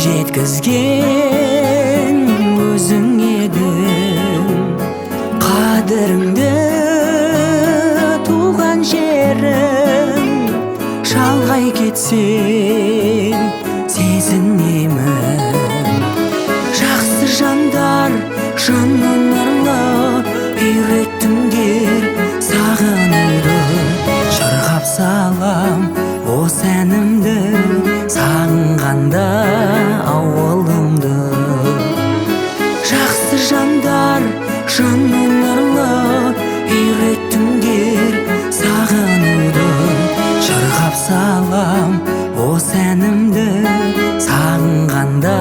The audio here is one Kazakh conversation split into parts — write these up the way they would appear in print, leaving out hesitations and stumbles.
жеткізген өзің едің. Қадіріңді туған жерім, шалғай кетсең сезінемін. Жақсы жандар жаны нұрлы, үйреттіңдер сағынуды. Шырқап салам осы әнімді, сағынғанда ауылымды. Жақсы жандар жаны нұрлы, үйреттіңдер сағынуды. Шырқап салам осы әнімді, сағынғанда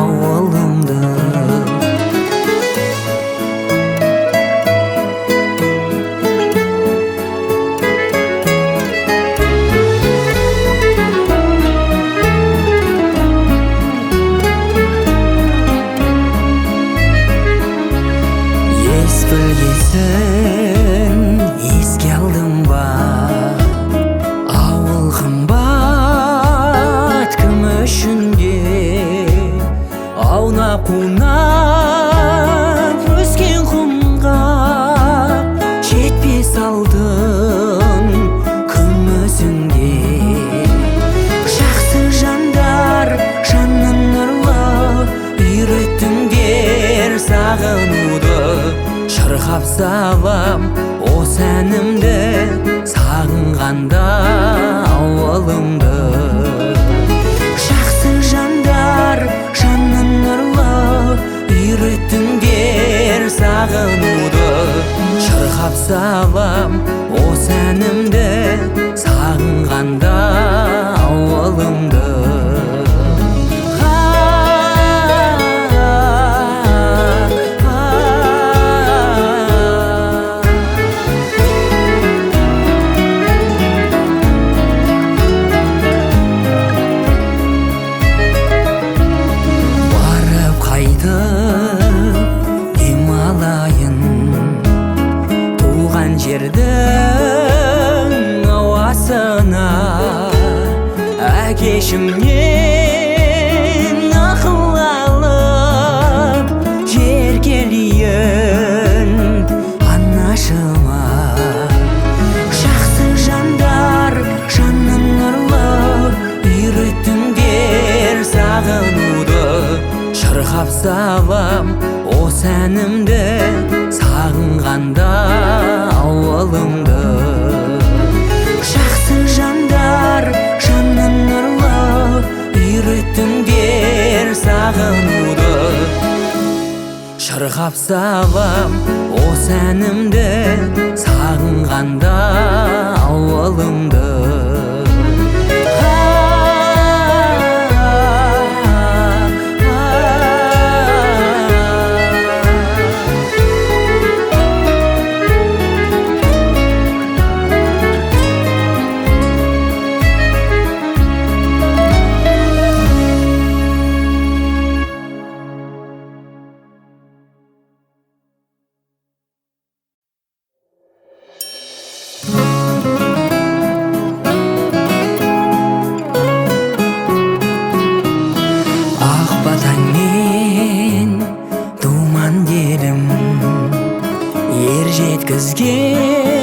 ауылымды. Білгесін еске алдым ба, ауыл қымбат кім үшін де. Аунап-қунап өскен құмға жетпес алтын күмісіңде. Жақсы жандар жаны нұрлы, үйреттіңдер сағынуды. Шырқап салам осы әнімді, сағынғанда ауылымды. Жақсы жандар жаны нұрлы, үйреттіңдер сағынуды. Шырқап салам осы әнімді, сағынғанда ауылымды. Туған жердің ауасына әкешімнен ақыл алып еркелейін анашыма. Жақсы жандар жаны нұрлы, үйреттіңдер сағынуды. Шырқап салам осы әнімді, сағынғанда ауылымды. Жақсы жандар жаны нұрлы, үйреттіңдер сағынуды. Шырқап салам осы әнімді, сағынғанда ауылымды. Жеткізген